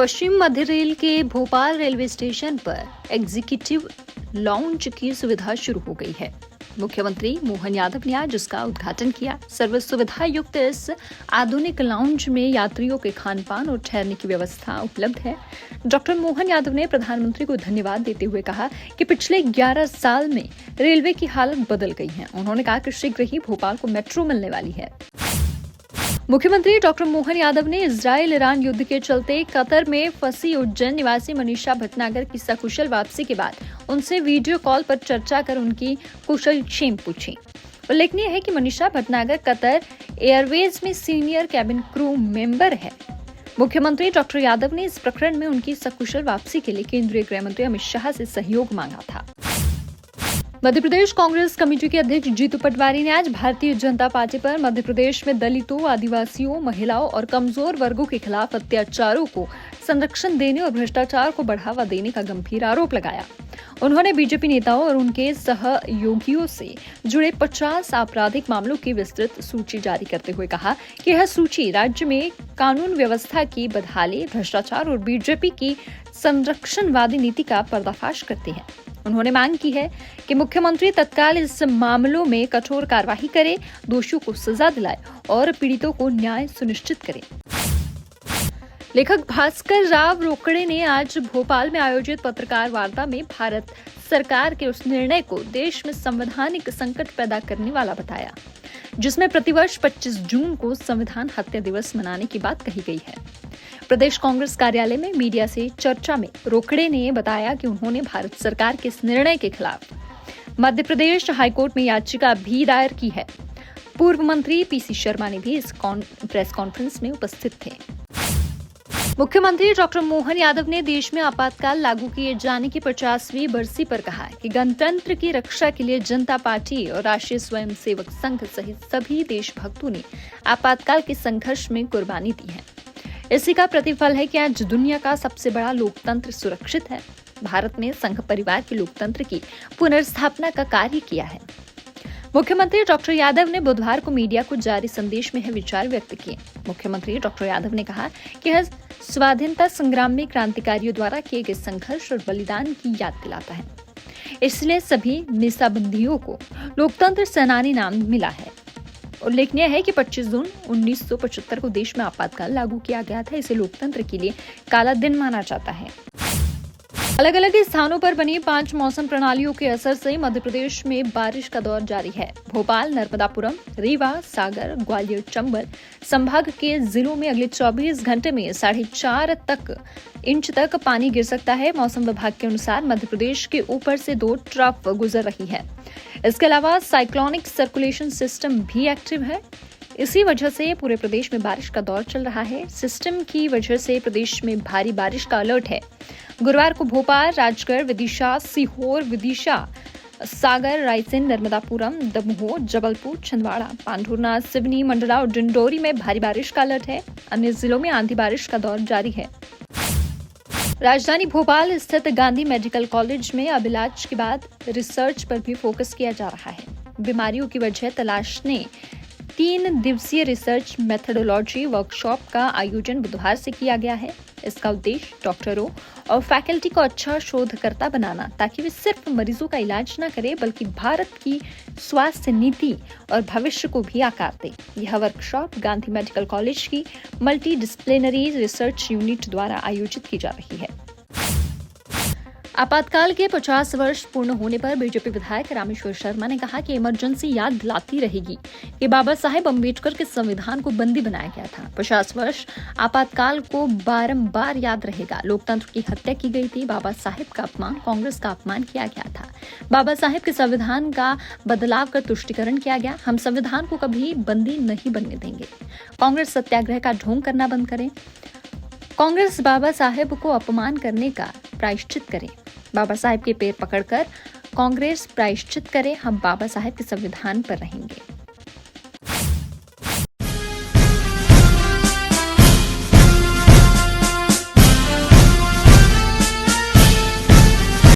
पश्चिम मध्य rail के Bhopal railway station पर executive lounge की सुविधा शुरू हो गई है। मुख्यमंत्री मोहन यादव ने आज इसका उद्घाटन किया। सर्व सुविधा युक्त इस आधुनिक लाउंज में यात्रियों के खान पान और ठहरने की व्यवस्था उपलब्ध है। डॉक्टर मोहन यादव ने प्रधानमंत्री को धन्यवाद देते हुए कहा कि पिछले 11 साल में रेलवे की हालत बदल गई है। उन्होंने कहा कि शीघ्र ही भोपाल को मेट्रो मिलने वाली है। मुख्यमंत्री डॉक्टर मोहन यादव ने इजराइल ईरान युद्ध के चलते कतर में फंसी उज्जैन निवासी मनीषा भटनागर की सकुशल वापसी के बाद उनसे वीडियो कॉल पर चर्चा कर उनकी कुशलक्षेम पूछी। उल्लेखनीय है कि मनीषा भटनागर कतर एयरवेज में सीनियर कैबिन क्रू मेंबर है। मुख्यमंत्री डॉक्टर यादव ने इस प्रकरण में उनकी सकुशल वापसी के लिए केंद्रीय गृह मंत्री अमित शाह से सहयोग मांगा था। मध्य प्रदेश कांग्रेस कमेटी के अध्यक्ष जीतू पटवारी ने आज भारतीय जनता पार्टी पर मध्य प्रदेश में दलितों, आदिवासियों, महिलाओं और कमजोर वर्गों के खिलाफ अत्याचारों को संरक्षण देने और भ्रष्टाचार को बढ़ावा देने का गंभीर आरोप लगाया। उन्होंने बीजेपी नेताओं और उनके सहयोगियों से जुड़े 50 आपराधिक मामलों की विस्तृत सूची जारी करते हुए कहा कि यह सूची राज्य में कानून व्यवस्था की बदहाली, भ्रष्टाचार और बीजेपी की संरक्षणवादी नीति का पर्दाफाश करती है। उन्होंने मांग की है कि मुख्यमंत्री तत्काल इस मामलों में कठोर कार्रवाई करे, दोषियों को सजा दिलाए और पीड़ितों को न्याय सुनिश्चित करे। लेखक भास्कर राव रोकड़े ने आज भोपाल में आयोजित पत्रकार वार्ता में भारत सरकार के उस निर्णय को देश में संवैधानिक संकट पैदा करने वाला बताया, जिसमें प्रतिवर्ष 25 जून को संविधान हत्या दिवस मनाने की बात कही गई है। प्रदेश कांग्रेस कार्यालय में मीडिया से चर्चा में रोकड़े ने बताया कि उन्होंने भारत सरकार के इस निर्णय के खिलाफ मध्य प्रदेश हाईकोर्ट में याचिका भी दायर की है। पूर्व मंत्री पीसी शर्मा ने भी इस प्रेस कॉन्फ्रेंस में उपस्थित थे। मुख्यमंत्री डॉक्टर मोहन यादव ने देश में आपातकाल लागू किए जाने की 50वीं बरसी पर कहा कि गणतंत्र की रक्षा के लिए जनता पार्टी और राष्ट्रीय स्वयंसेवक संघ सहित सभी देशभक्तों ने आपातकाल के संघर्ष में कुर्बानी दी है। इसी का प्रतिफल है कि आज दुनिया का सबसे बड़ा लोकतंत्र सुरक्षित है। भारत में संघ परिवार के लोकतंत्र की पुनर्स्थापना का कार्य किया है। मुख्यमंत्री डॉक्टर यादव ने बुधवार को मीडिया को जारी संदेश में यह विचार व्यक्त किए। मुख्यमंत्री डॉक्टर यादव ने कहा कि यह स्वाधीनता संग्राम में क्रांतिकारियों द्वारा किए गए संघर्ष और बलिदान की याद दिलाता है। इसलिए सभी मीसाबंदियों को लोकतंत्र सेनानी नाम मिला है। उल्लेखनीय है कि 25 जून 1975 को देश में आपातकाल लागू किया गया था। इसे लोकतंत्र के लिए काला दिन माना जाता है। अलग अलग स्थानों पर बनी 5 मौसम प्रणालियों के असर से मध्य प्रदेश में बारिश का दौर जारी है। भोपाल, नर्मदापुरम, रीवा, सागर, ग्वालियर, चंबल संभाग के जिलों में अगले 24 घंटे में 4.5 इंच तक पानी गिर सकता है। मौसम विभाग के अनुसार मध्य प्रदेश के ऊपर से 2 ट्रफ गुजर रही है। इसके अलावा साइक्लोनिक सर्कुलेशन सिस्टम भी एक्टिव है। इसी वजह से पूरे प्रदेश में बारिश का दौर चल रहा है। सिस्टम की वजह से प्रदेश में भारी बारिश का अलर्ट है। गुरुवार को भोपाल, राजगढ़, विदिशा, सीहोर, विदिशा, सागर, रायसेन, नर्मदापुरम, दमोह, जबलपुर, छिंदवाड़ा, पांढुरनाथ, सिवनी, मंडला और डिंडोरी में भारी बारिश का अलर्ट है। अन्य जिलों में आंधी बारिश का दौर जारी है। राजधानी भोपाल स्थित गांधी मेडिकल कॉलेज में अब इलाज के बाद रिसर्च पर भी फोकस किया जा रहा है। बीमारियों की वजह तलाशने 3 दिवसीय रिसर्च मेथोडोलॉजी वर्कशॉप का आयोजन बुधवार से किया गया है। इसका उद्देश्य डॉक्टरों और फैकल्टी को अच्छा शोधकर्ता बनाना, ताकि वे सिर्फ मरीजों का इलाज न करें बल्कि भारत की स्वास्थ्य नीति और भविष्य को भी आकार दें। यह वर्कशॉप गांधी मेडिकल कॉलेज की मल्टी डिसिप्लिनरी रिसर्च यूनिट द्वारा आयोजित की जा रही है। आपातकाल के 50 वर्ष पूर्ण होने पर बीजेपी विधायक रामेश्वर शर्मा ने कहा कि इमरजेंसी याद दिलाती रहेगी कि बाबा साहेब अम्बेडकर के संविधान को बंदी बनाया गया था। 50 वर्ष आपातकाल को बारंबार याद रहेगा। लोकतंत्र की हत्या की गई थी। बाबा साहेब का अपमान, कांग्रेस का अपमान किया गया था। बाबा साहेब के संविधान का बदलाव कर तुष्टिकरण किया गया। हम संविधान को कभी बंदी नहीं बनने देंगे। कांग्रेस सत्याग्रह का ढोंग करना बंद करे। कांग्रेस बाबा साहेब को अपमान करने का प्रायश्चित करे। बाबा साहेब के पैर पकड़कर कांग्रेस प्रायश्चित करे। हम बाबा साहेब के संविधान पर रहेंगे।